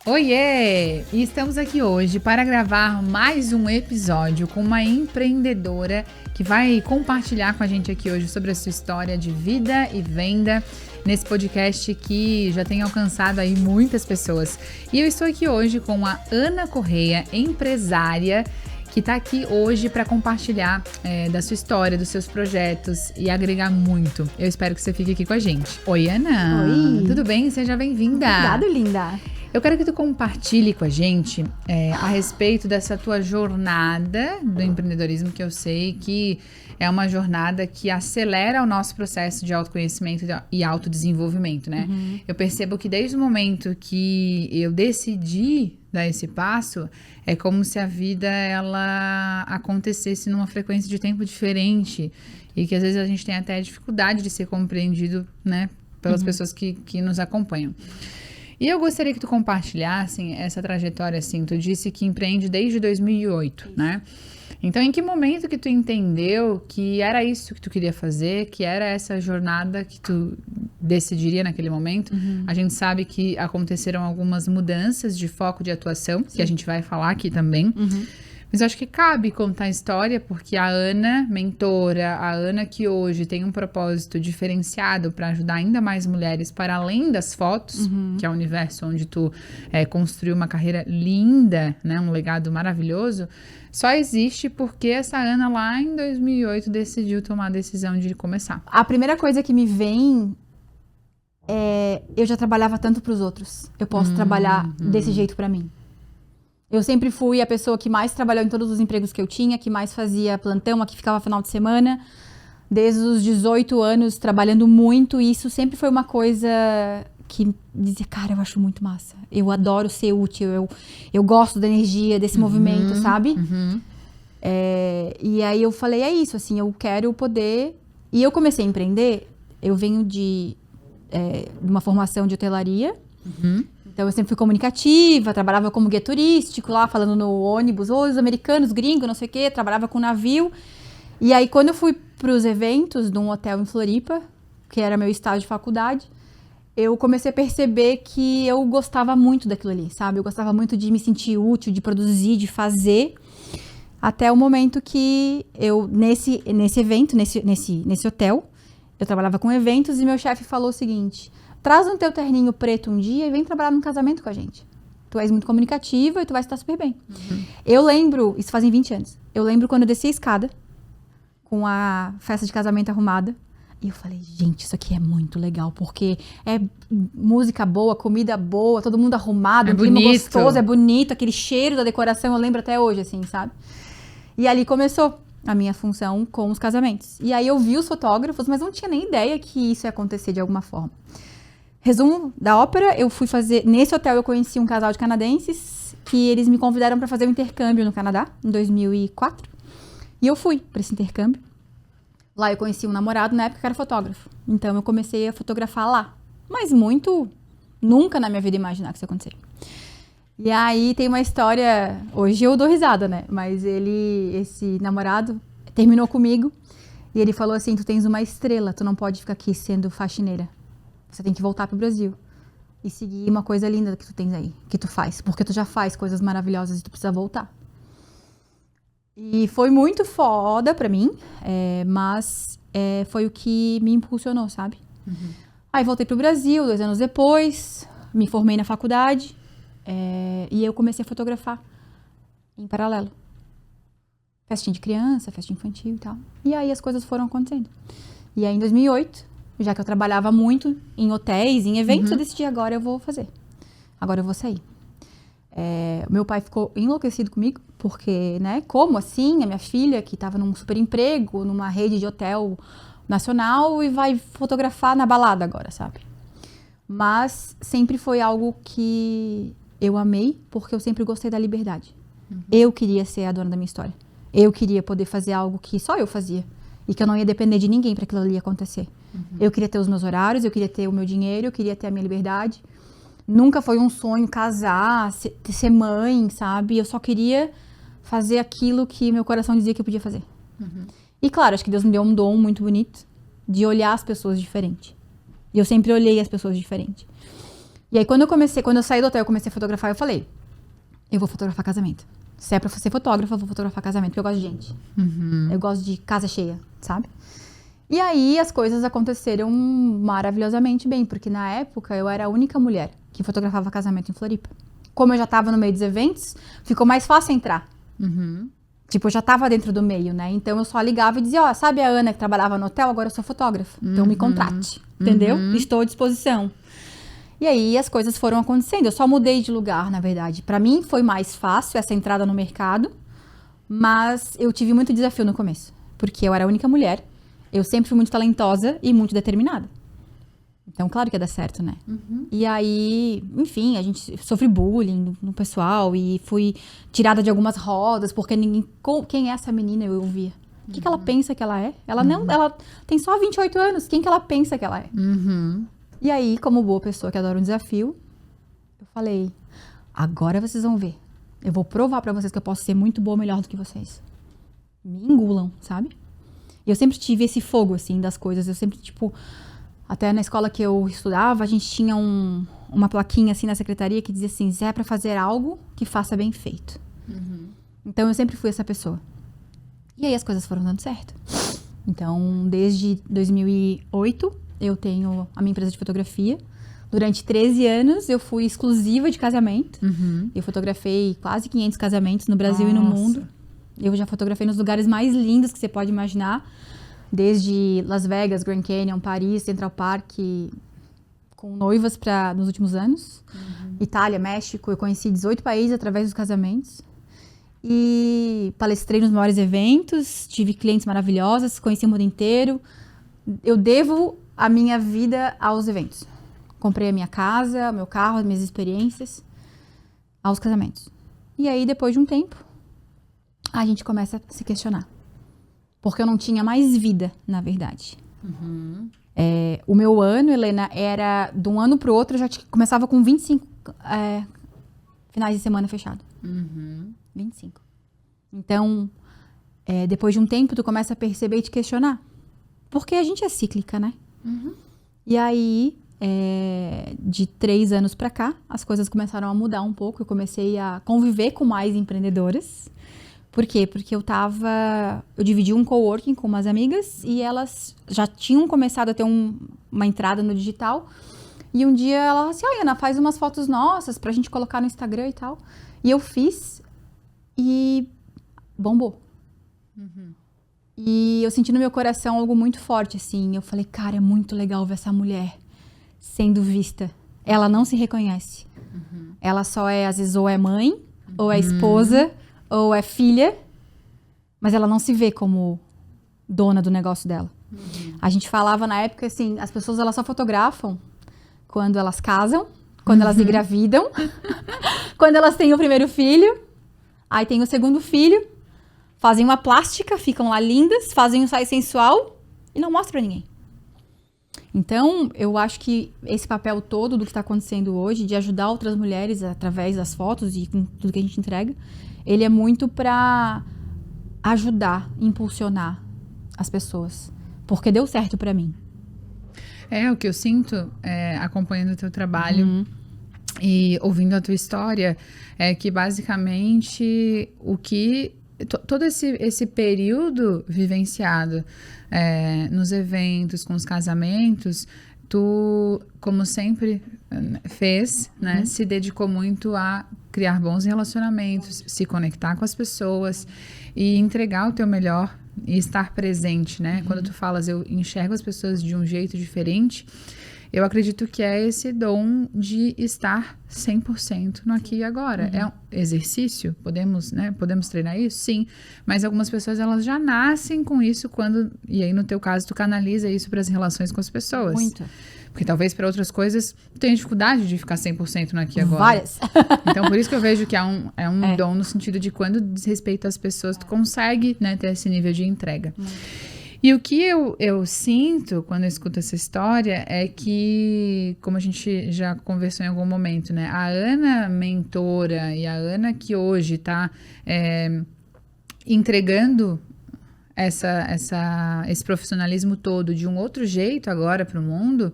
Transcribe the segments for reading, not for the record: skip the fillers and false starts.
Oiê! E estamos aqui hoje para gravar mais um episódio com uma empreendedora que vai compartilhar com a gente aqui hoje sobre a sua história de vida e venda nesse podcast que já tem alcançado aí muitas pessoas. E eu estou aqui hoje com a Ana Correia, empresária, que está aqui hoje para compartilhar da sua história, dos seus projetos e agregar muito. Eu espero que você fique aqui com a gente. Oi, Ana! Oi! Tudo bem? Seja bem-vinda! Obrigada, linda! Eu quero que tu compartilhe com a gente a respeito dessa tua jornada do empreendedorismo, que eu sei que é uma jornada que acelera o nosso processo de autoconhecimento e autodesenvolvimento, né? Uhum. Eu percebo que desde o momento que eu decidi dar esse passo, é como se a vida ela acontecesse numa frequência de tempo diferente e que às vezes a gente tem até dificuldade de ser compreendido, né, pelas pessoas que nos acompanham. E eu gostaria que tu compartilhasse essa trajetória, assim, tu disse que empreende desde 2008, isso, né? Então, em que momento que tu entendeu que era isso que tu queria fazer, que era essa jornada que tu decidiria naquele momento? Uhum. A gente sabe que aconteceram algumas mudanças de foco de atuação, sim, que a gente vai falar aqui também. Uhum. Mas eu acho que cabe contar a história, porque a Ana, mentora, a Ana que hoje tem um propósito diferenciado para ajudar ainda mais mulheres para além das fotos, que é o universo onde tu construiu uma carreira linda, né, um legado maravilhoso, só existe porque essa Ana lá em 2008 decidiu tomar a decisão de começar. A primeira coisa que me vem eu já trabalhava tanto para os outros, eu posso trabalhar desse jeito para mim. Eu sempre fui a pessoa que mais trabalhou em todos os empregos que eu tinha, que mais fazia plantão, a que ficava final de semana, desde os 18 anos, trabalhando muito, e isso sempre foi uma coisa que dizia, cara, eu acho muito massa, eu adoro ser útil, eu gosto da energia, desse movimento, sabe? E aí eu falei, é isso, assim, eu quero poder... E eu comecei a empreender, eu venho de uma formação de hotelaria, então eu sempre fui comunicativa, trabalhava como guia turístico lá, falando no ônibus, os americanos, gringos, não sei o quê, trabalhava com navio. E aí quando eu fui para os eventos de um hotel em Floripa, que era meu estágio de faculdade, eu comecei a perceber que eu gostava muito daquilo ali, sabe? Eu gostava muito de me sentir útil, de produzir, de fazer, até o momento que eu, nesse evento, nesse hotel, eu trabalhava com eventos e meu chefe falou o seguinte... Traz um teu terninho preto um dia e vem trabalhar num casamento com a gente. Tu és muito comunicativa e tu vai estar super bem. Eu lembro, isso fazem 20 anos, eu lembro quando eu desci a escada com a festa de casamento arrumada e eu falei, gente, isso aqui é muito legal, porque é música boa, comida boa, todo mundo arrumado, um clima gostoso, é bonito, aquele cheiro da decoração, eu lembro até hoje, assim, sabe? E ali começou a minha função com os casamentos. E aí eu vi os fotógrafos, mas não tinha nem ideia que isso ia acontecer de alguma forma. Resumo da ópera, eu fui fazer... Nesse hotel eu conheci um casal de canadenses que eles me convidaram para fazer um intercâmbio no Canadá, em 2004. E eu fui para esse intercâmbio. Lá eu conheci um namorado, na época que era fotógrafo. Então eu comecei a fotografar lá. Mas muito... Nunca na minha vida imaginar que isso ia acontecer. E aí tem uma história... Hoje eu dou risada, né? Mas esse namorado, terminou comigo. E ele falou assim, tu tens uma estrela, tu não pode ficar aqui sendo faxineira. Você tem que voltar pro Brasil e seguir uma coisa linda que tu tens aí, que tu faz, porque tu já faz coisas maravilhosas e tu precisa voltar. E foi muito foda pra mim, mas foi o que me impulsionou, sabe? Aí voltei pro Brasil, 2 anos depois, me formei na faculdade e eu comecei a fotografar em paralelo. Festinha de criança, festinha infantil e tal. E aí as coisas foram acontecendo. E aí em 2008... Já que eu trabalhava muito em hotéis, em eventos, eu decidi, agora eu vou fazer. Agora eu vou sair. Meu pai ficou enlouquecido comigo, porque, né, como assim? A minha filha, que estava num super emprego, numa rede de hotel nacional, e vai fotografar na balada agora, sabe? Mas sempre foi algo que eu amei, porque eu sempre gostei da liberdade. Eu queria ser a dona da minha história. Eu queria poder fazer algo que só eu fazia. E que eu não ia depender de ninguém para aquilo ali acontecer. Eu queria ter os meus horários, eu queria ter o meu dinheiro, eu queria ter a minha liberdade. Nunca foi um sonho casar, ser mãe, sabe? Eu só queria fazer aquilo que meu coração dizia que eu podia fazer. E claro, acho que Deus me deu um dom muito bonito de olhar as pessoas diferente. E eu sempre olhei as pessoas diferente. E aí, quando eu saí do hotel, eu comecei a fotografar, eu falei, eu vou fotografar casamento. Se é pra ser fotógrafa, eu vou fotografar casamento, porque eu gosto de gente. Eu gosto de casa cheia, sabe? E aí, as coisas aconteceram maravilhosamente bem, porque na época, eu era a única mulher que fotografava casamento em Floripa. Como eu já tava no meio dos eventos, ficou mais fácil entrar. Tipo, eu já tava dentro do meio, né? Então, eu só ligava e dizia, ó, sabe a Ana que trabalhava no hotel? Agora eu sou fotógrafa. Então, me contrate, entendeu? Estou à disposição. E aí, as coisas foram acontecendo. Eu só mudei de lugar, na verdade. Pra mim, foi mais fácil essa entrada no mercado. Mas eu tive muito desafio no começo. Porque eu era a única mulher. Eu sempre fui muito talentosa e muito determinada. Então, claro que ia dar certo, né? E aí, enfim, a gente sofre bullying no pessoal e fui tirada de algumas rodas, porque ninguém... Quem é essa menina? Eu ouvia. O que ela pensa que ela é? Ela não... Ela tem só 28 anos. Quem que ela pensa que ela é? E aí, como boa pessoa que adora um desafio, eu falei, agora vocês vão ver. Eu vou provar pra vocês que eu posso ser muito boa, melhor do que vocês. Me engulam, sabe? E eu sempre tive esse fogo, assim, das coisas. Eu sempre, tipo... Até na escola que eu estudava, a gente tinha uma plaquinha, assim, na secretaria que dizia assim, se é pra fazer algo, que faça bem feito. Então, eu sempre fui essa pessoa. E aí, as coisas foram dando certo. Então, desde 2008, eu tenho a minha empresa de fotografia. Durante 13 anos, eu fui exclusiva de casamento. Eu fotografei quase 500 casamentos no Brasil e no mundo. Eu já fotografei nos lugares mais lindos que você pode imaginar. Desde Las Vegas, Grand Canyon, Paris, Central Park, com noivas nos últimos anos. Itália, México, eu conheci 18 países através dos casamentos. E palestrei nos maiores eventos, tive clientes maravilhosas, conheci o mundo inteiro. Eu devo a minha vida aos eventos. Comprei a minha casa, o meu carro, as minhas experiências aos casamentos. E aí, depois de um tempo, a gente começa a se questionar. Porque eu não tinha mais vida, na verdade. O meu ano, Helena, era de um ano pro outro, eu já começava com 25 finais de semana fechado. 25. Então, depois de um tempo, tu começa a perceber e te questionar. Porque a gente é cíclica, né? E aí, de 3 anos pra cá, as coisas começaram a mudar um pouco. Eu comecei a conviver com mais empreendedoras. Por quê? Porque eu dividi um coworking com umas amigas e elas já tinham começado a ter uma entrada no digital. E um dia ela falou assim, Ana, faz umas fotos nossas pra gente colocar no Instagram e tal. E eu fiz e bombou. E eu senti no meu coração algo muito forte, assim. Eu falei, cara, é muito legal ver essa mulher sendo vista. Ela não se reconhece. Ela só é, às vezes, ou é mãe, ou é esposa, ou é filha, mas ela não se vê como dona do negócio dela. A gente falava na época, assim, as pessoas elas só fotografam quando elas casam, quando elas engravidam, quando elas têm o primeiro filho, aí tem o segundo filho, fazem uma plástica, ficam lá lindas, fazem um ensaio sensual e não mostram pra ninguém. Então, eu acho que esse papel todo do que está acontecendo hoje, de ajudar outras mulheres através das fotos e com tudo que a gente entrega, ele é muito para ajudar, impulsionar as pessoas. Porque deu certo para mim. O que eu sinto, acompanhando o teu trabalho e ouvindo a tua história, é que basicamente todo esse período vivenciado nos eventos, com os casamentos, tu, como sempre fez, né, se dedicou muito a criar bons relacionamentos, se conectar com as pessoas e entregar o teu melhor e estar presente, né? Quando tu falas, eu enxergo as pessoas de um jeito diferente, eu acredito que é esse dom de estar 100% no aqui e agora. É um exercício, podemos treinar isso? Sim, mas algumas pessoas, elas já nascem com isso e aí no teu caso, tu canaliza isso para as relações com as pessoas. Muito. Porque talvez para outras coisas, tu tenha dificuldade de ficar 100% no aqui e agora. Várias. Então, por isso que eu vejo que é um dom no sentido de quando diz respeito às pessoas, tu consegue, né, ter esse nível de entrega. E o que eu sinto quando eu escuto essa história é que, como a gente já conversou em algum momento, né? A Ana mentora e a Ana que hoje está entregando esse profissionalismo todo de um outro jeito agora para o mundo,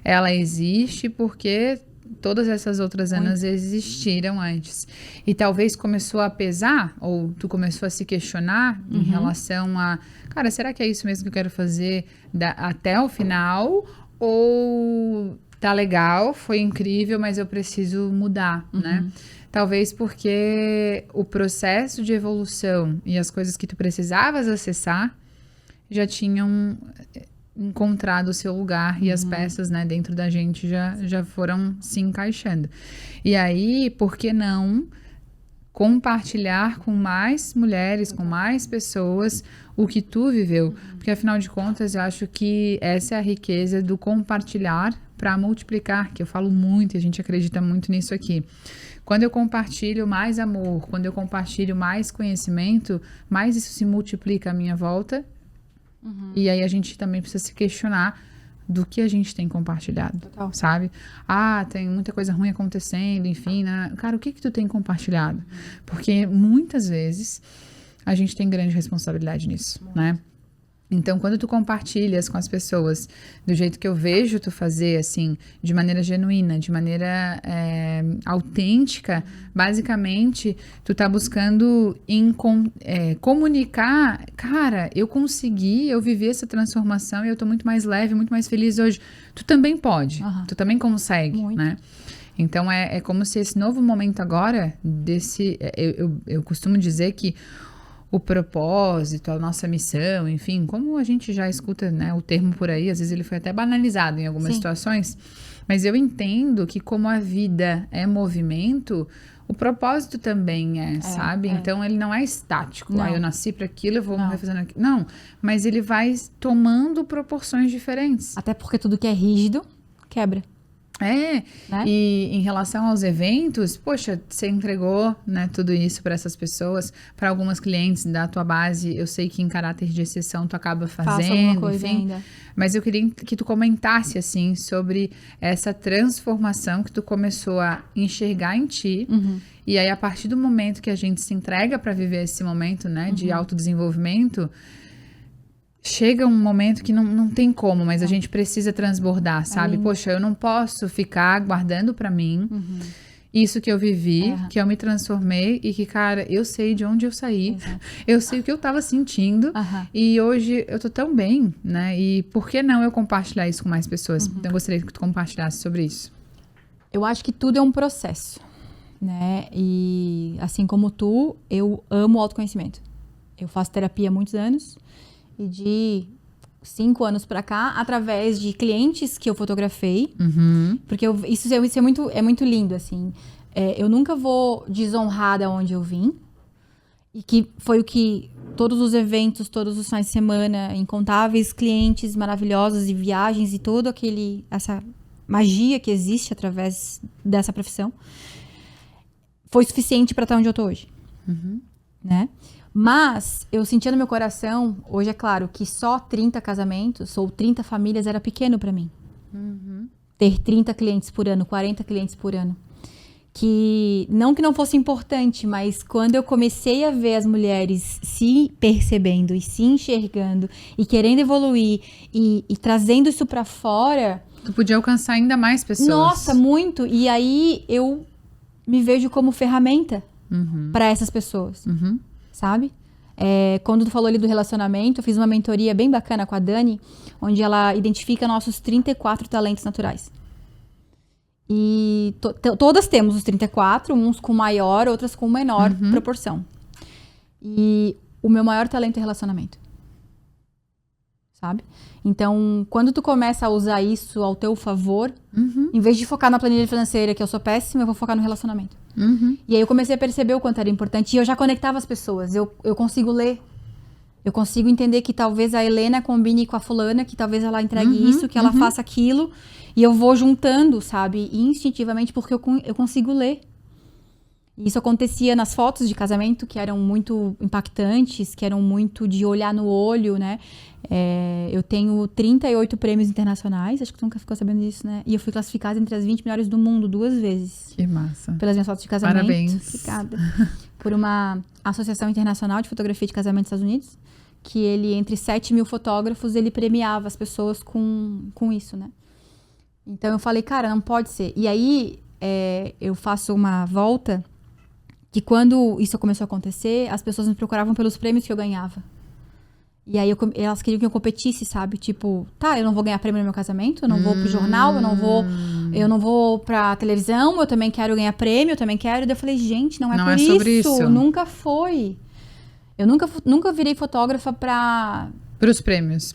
ela existe porque todas essas outras Anas existiram antes. E talvez começou a pesar, ou tu começou a se questionar em relação a, cara, será que é isso mesmo que eu quero fazer até o final? Ou tá legal, foi incrível, mas eu preciso mudar, né? Talvez porque o processo de evolução e as coisas que tu precisavas acessar já tinham encontrado o seu lugar e as peças, né, dentro da gente já foram se encaixando. E aí, por que não compartilhar com mais mulheres, com mais pessoas o que tu viveu? Porque afinal de contas, eu acho que essa é a riqueza do compartilhar para multiplicar, que eu falo muito e a gente acredita muito nisso aqui. Quando eu compartilho mais amor, quando eu compartilho mais conhecimento, mais isso se multiplica à minha volta. E aí a gente também precisa se questionar do que a gente tem compartilhado, sabe? Ah, tem muita coisa ruim acontecendo, enfim, né? Cara, o que tu tem compartilhado? Porque muitas vezes a gente tem grande responsabilidade nisso, né? Então, quando tu compartilhas com as pessoas do jeito que eu vejo tu fazer, assim, de maneira genuína, de maneira autêntica, basicamente, tu tá buscando comunicar, cara, eu consegui, eu vivi essa transformação e eu tô muito mais leve, muito mais feliz hoje. Tu também pode, tu também consegue, né? Então, é como se esse novo momento agora, eu costumo dizer que o propósito, a nossa missão, enfim, como a gente já escuta, né, o termo por aí, às vezes ele foi até banalizado em algumas situações, mas eu entendo que como a vida é movimento, o propósito também sabe? Então ele não é estático, eu nasci para aquilo, eu vou morrer fazendo aquilo. Não, mas ele vai tomando proporções diferentes. Até porque tudo que é rígido, quebra. Né? E em relação aos eventos, poxa, você entregou, né, tudo isso para essas pessoas, para algumas clientes da tua base, eu sei que em caráter de exceção tu acaba fazendo, coisa enfim, ainda. mas eu queria que tu comentasse, assim, sobre essa transformação que tu começou a enxergar em ti, e aí a partir do momento que a gente se entrega para viver esse momento, né, de autodesenvolvimento, chega um momento que não tem como, mas a gente precisa transbordar, sabe? Poxa, eu não posso ficar guardando pra mim isso que eu vivi, que eu me transformei e que, cara, eu sei de onde eu saí, eu sei o que eu tava sentindo e hoje eu tô tão bem, né? E por que não eu compartilhar isso com mais pessoas? Então eu gostaria que tu compartilhasse sobre isso. Eu acho que tudo é um processo, né? E assim como tu, eu amo o autoconhecimento. Eu faço terapia há muitos anos. E de 5 anos pra cá, através de clientes que eu fotografei. Porque isso é muito lindo, assim. Eu nunca vou desonrar da onde eu vim. E que foi o que todos os eventos, todos os finais de semana, incontáveis clientes maravilhosos e viagens e toda essa magia que existe através dessa profissão, foi suficiente pra estar onde eu tô hoje. Né? Mas eu sentia no meu coração, hoje é claro, que só 30 casamentos ou 30 famílias era pequeno pra mim. Ter 30 clientes por ano, 40 clientes por ano. Que não fosse importante, mas quando eu comecei a ver as mulheres se percebendo e se enxergando e querendo evoluir e trazendo isso pra fora... Tu podia alcançar ainda mais pessoas. Nossa, muito! E aí eu me vejo como ferramenta pra essas pessoas. Sabe? Quando tu falou ali do relacionamento, eu fiz uma mentoria bem bacana com a Dani, onde ela identifica nossos 34 talentos naturais. E todas temos os 34, uns com maior, outras com menor proporção. E o meu maior talento é relacionamento. Sabe? Então, quando tu começa a usar isso ao teu favor, em vez de focar na planilha financeira, que eu sou péssima, eu vou focar no relacionamento. E aí eu comecei a perceber o quanto era importante. E eu já conectava as pessoas. Eu consigo ler. Eu consigo entender que talvez a Helena combine com a fulana, que talvez ela entregue isso, que ela faça aquilo. E eu vou juntando, sabe? Instintivamente, porque eu consigo ler. E isso acontecia nas fotos de casamento, que eram muito impactantes, que eram muito de olhar no olho, né? Eu tenho 38 prêmios internacionais, acho que tu nunca ficou sabendo disso, né? E eu fui classificada entre as 20 melhores do mundo 2 vezes. Que massa. Pelas minhas fotos de casamento. Parabéns. Obrigada. Por uma Associação Internacional de Fotografia de Casamento dos Estados Unidos, que ele, entre 7.000 fotógrafos, ele premiava as pessoas com isso, né? Então eu falei, cara, não pode ser. E aí, eu faço uma volta que quando isso começou a acontecer, as pessoas me procuravam pelos prêmios que eu ganhava. E aí elas queriam que eu competisse, sabe? Tipo, tá, eu não vou ganhar prêmio no meu casamento, eu não vou pro jornal, eu não vou pra televisão, eu também quero ganhar prêmio, eu também quero. E daí eu falei, gente, não é por sobre isso. Nunca foi. Eu nunca virei fotógrafa pros prêmios.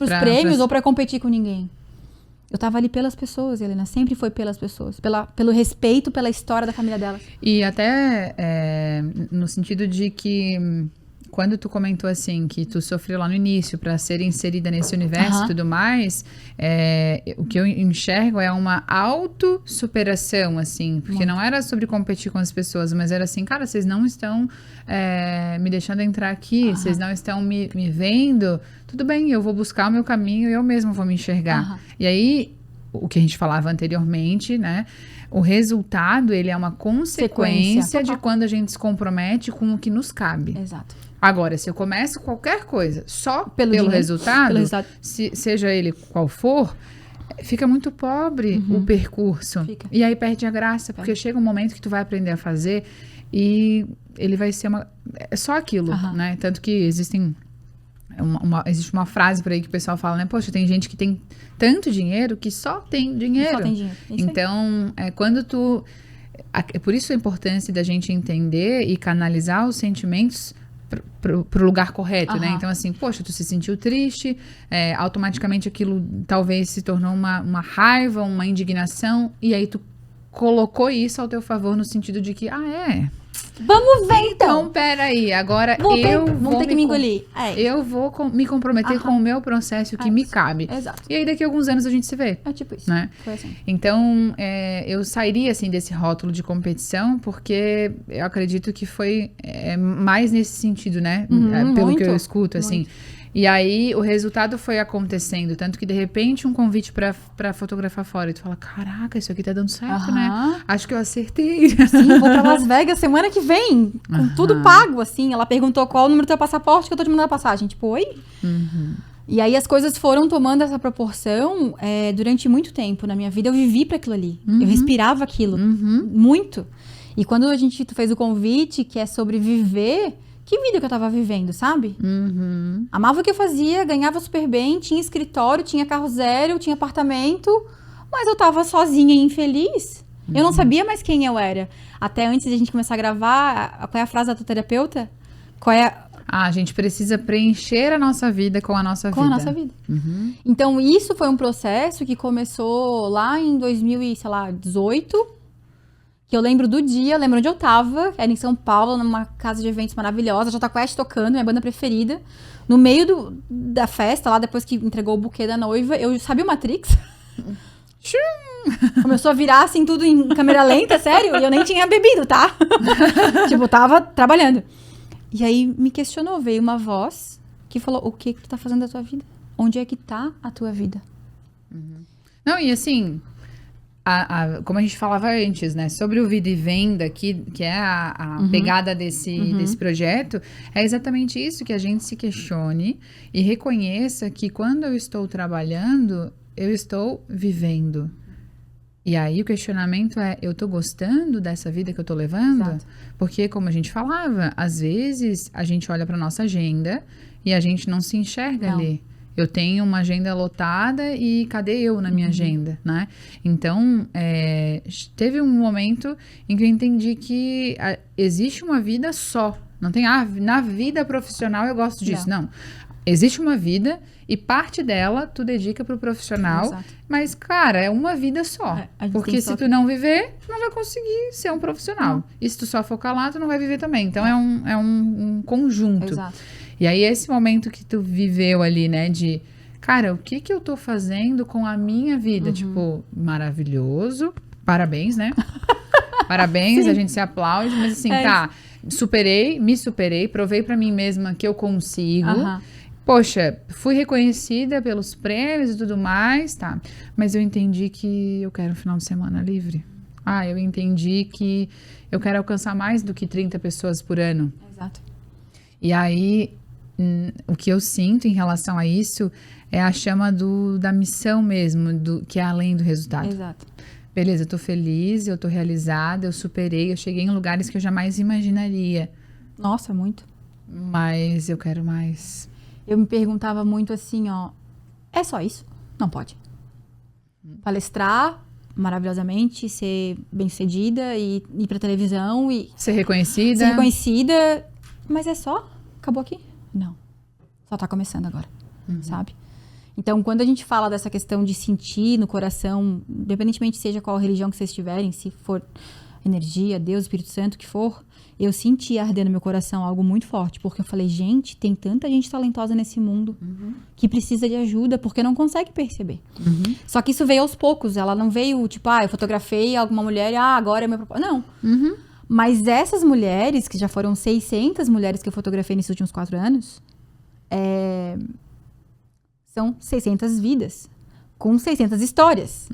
Ou pra competir com ninguém. Eu tava ali pelas pessoas, Helena. Sempre foi pelas pessoas. Pelo respeito, pela história da família delas. E até no sentido de que quando tu comentou assim, que tu sofreu lá no início para ser inserida nesse universo e tudo mais, o que eu enxergo é uma autossuperação, assim, porque não era sobre competir com as pessoas, mas era assim, cara, vocês não estão me deixando entrar aqui, vocês não estão me vendo, tudo bem, eu vou buscar o meu caminho e eu mesmo vou me enxergar. E aí, o que a gente falava anteriormente, né? O resultado, ele é uma consequência de quando a gente se compromete com o que nos cabe. Exato. Agora, se eu começo qualquer coisa só pelo resultado, seja ele qual for, fica muito pobre o percurso. E aí perde a graça, porque chega um momento que tu vai aprender a fazer e ele vai ser só aquilo, né? Tanto que existe uma frase por aí que o pessoal fala, né? Poxa, tem gente que tem tanto dinheiro que só tem dinheiro. Só tem dinheiro. Então, quando tu... É por isso a importância da gente entender e canalizar os sentimentos pro lugar correto, né? Então, assim, poxa, tu se sentiu triste, automaticamente aquilo talvez se tornou uma raiva, uma indignação, e aí tu colocou isso ao teu favor no sentido de que, vamos ver então. Peraí, agora vou ter que me engolir. Eu vou me comprometer com o meu processo que me cabe. Exato. E aí daqui a alguns anos a gente se vê. É tipo isso. Né? Foi assim. Então, eu sairia assim desse rótulo de competição, porque eu acredito que foi mais nesse sentido, né? Pelo muito, que eu escuto, assim. muito. E aí, o resultado foi acontecendo. Tanto que, de repente, um convite pra fotografar fora. E tu fala, caraca, isso aqui tá dando certo, né? Acho que eu acertei. Sim, vou pra Las Vegas semana que vem. Com tudo pago, assim. Ela perguntou qual o número do teu passaporte que eu tô te mandando a passagem. Tipo, oi? E aí, as coisas foram tomando essa proporção durante muito tempo na minha vida. Eu vivi pra aquilo ali. Eu respirava aquilo. Muito. E quando tu fez o convite, que é sobre viver... Que vida que eu tava vivendo, sabe? Amava o que eu fazia, ganhava super bem, tinha escritório, tinha carro zero, tinha apartamento, mas eu tava sozinha e infeliz. Eu não sabia mais quem eu era. Até antes de a gente começar a gravar, qual é a frase da tua terapeuta? A gente precisa preencher a nossa vida com a nossa vida. Com a nossa vida. Então, isso foi um processo que começou lá em 2018. Que eu lembro do dia, lembro onde eu tava, era em São Paulo, numa casa de eventos maravilhosa, Jota Quest tocando, minha banda preferida. No meio da festa, lá depois que entregou o buquê da noiva, eu sabia o Matrix. Começou a virar assim tudo em câmera lenta, sério, e eu nem tinha bebido, tá? Tipo, tava trabalhando. E aí me questionou, veio uma voz que falou, o que tu tá fazendo da tua vida? Onde é que tá a tua vida? Não, e assim... como a gente falava antes, né, sobre o Vida e Venda, que é a pegada desse projeto, é exatamente isso, que a gente se questione e reconheça que quando eu estou trabalhando, eu estou vivendo. E aí o questionamento é, eu tô gostando dessa vida que eu tô levando? Exato. Porque, como a gente falava, às vezes a gente olha pra nossa agenda e a gente não se enxerga ali. Eu tenho uma agenda lotada e cadê eu na minha agenda, né? Então, teve um momento em que eu entendi que existe uma vida só. Não tem, na vida profissional eu gosto disso. Não. Existe uma vida e parte dela tu dedica pro profissional. Exato. Mas, cara, é uma vida só. Porque se tu não viver, tu não vai conseguir ser um profissional. E se tu só focar lá, tu não vai viver também. Então, é um conjunto. Exato. E aí, esse momento que tu viveu ali, né, de, cara, o que eu tô fazendo com a minha vida? Tipo, maravilhoso, parabéns, né? Parabéns, a gente se aplaude, mas assim, me superei, provei pra mim mesma que eu consigo. Poxa, fui reconhecida pelos prêmios e tudo mais, tá? Mas eu entendi que eu quero um final de semana livre. Eu entendi que eu quero alcançar mais do que 30 pessoas por ano. Exato. E aí... o que eu sinto em relação a isso é a chama da missão mesmo, que é além do resultado. Exato. beleza, eu tô feliz, eu tô realizada, eu superei, eu cheguei em lugares que eu jamais imaginaria. Nossa, muito. Mas eu quero mais. Eu me perguntava muito assim, ó, é só isso? Não pode. Palestrar maravilhosamente, ser bem-sucedida e ir pra televisão e Ser reconhecida. ser reconhecida, mas é só? Acabou aqui? Não. Só tá começando agora, sabe? Então, quando a gente fala dessa questão de sentir no coração, independentemente seja qual religião que vocês tiverem, se for energia, Deus, Espírito Santo, o que for, eu senti arder no meu coração algo muito forte, porque eu falei, gente, tem tanta gente talentosa nesse mundo que precisa de ajuda, porque não consegue perceber. Só que isso veio aos poucos, ela não veio, tipo, eu fotografei alguma mulher e, agora é meu propósito. Não. Mas essas mulheres, que já foram 600 mulheres que eu fotografei nesses últimos 4 anos, são 600 vidas, com 600 histórias,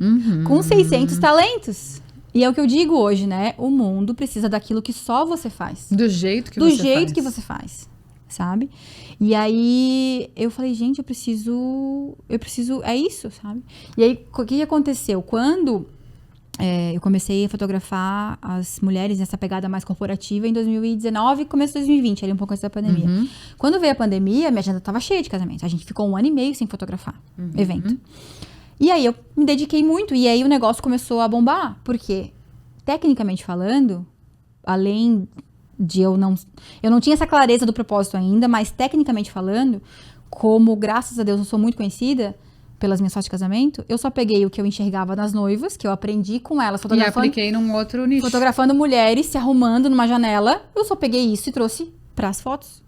com 600 talentos. E é o que eu digo hoje, né? O mundo precisa daquilo que só você faz. Do jeito que você faz, sabe? E aí eu falei, gente, eu preciso, é isso, sabe? E aí, o que aconteceu? Quando eu comecei a fotografar as mulheres nessa pegada mais corporativa em 2019 e começo de 2020, ali um pouco antes da pandemia. Quando veio a pandemia, minha agenda estava cheia de casamentos. A gente ficou 1 ano e meio sem fotografar evento. E aí eu me dediquei muito, e aí o negócio começou a bombar. Porque, tecnicamente falando, além de eu não tinha essa clareza do propósito ainda, mas tecnicamente falando, como graças a Deus eu sou muito conhecida pelas minhas fotos de casamento, eu só peguei o que eu enxergava nas noivas, que eu aprendi com elas fotografando. E apliquei num outro nicho. Fotografando mulheres se arrumando numa janela, eu só peguei isso e trouxe para as fotos.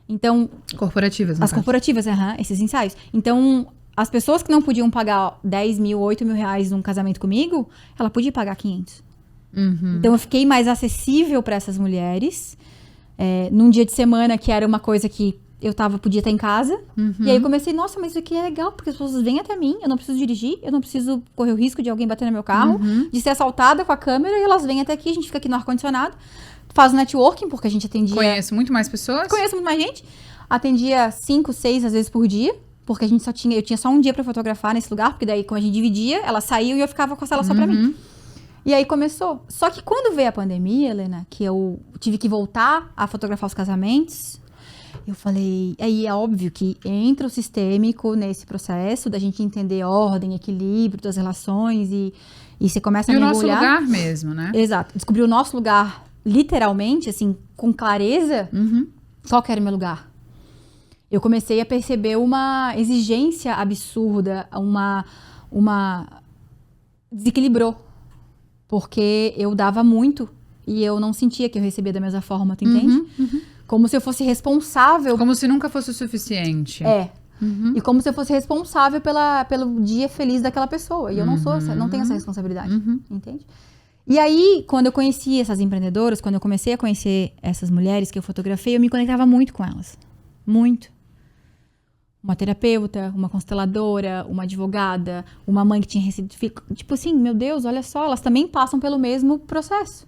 Então... Corporativas, as corporativas, esses ensaios. Então, as pessoas que não podiam pagar 10 mil, 8 mil reais num casamento comigo, ela podia pagar 500. Então, eu fiquei mais acessível para essas mulheres. Num dia de semana, que era uma coisa que eu podia estar em casa. E aí eu comecei, nossa, mas isso aqui é legal, porque as pessoas vêm até mim, eu não preciso dirigir, eu não preciso correr o risco de alguém bater no meu carro, de ser assaltada com a câmera, e elas vêm até aqui, a gente fica aqui no ar-condicionado, faz o networking, porque a gente atendia... Conheço muito mais pessoas? Conheço muito mais gente. Atendia 5, 6, às vezes por dia, porque eu tinha só um dia pra fotografar nesse lugar, porque daí, como a gente dividia, ela saiu e eu ficava com a sala só pra mim. E aí começou. Só que quando veio a pandemia, Helena, que eu tive que voltar a fotografar os casamentos, eu falei... Aí é óbvio que entra o sistêmico nesse processo da gente entender ordem, equilíbrio das relações e você começa a mergulhar. E o nosso lugar mesmo, né? Exato. Descobrir o nosso lugar, literalmente, assim, com clareza, qual que era o meu lugar. Eu comecei a perceber uma exigência absurda, desequilibrou. Porque eu dava muito e eu não sentia que eu recebia da mesma forma, tu entende? Como se eu fosse responsável... Como se nunca fosse o suficiente. E como se eu fosse responsável pelo dia feliz daquela pessoa. E eu não tenho essa responsabilidade, entende? E aí, quando eu conheci essas empreendedoras, quando eu comecei a conhecer essas mulheres que eu fotografei, eu me conectava muito com elas. Muito. Uma terapeuta, uma consteladora, uma advogada, uma mãe que tinha recebido filho. Tipo assim, meu Deus, olha só, elas também passam pelo mesmo processo.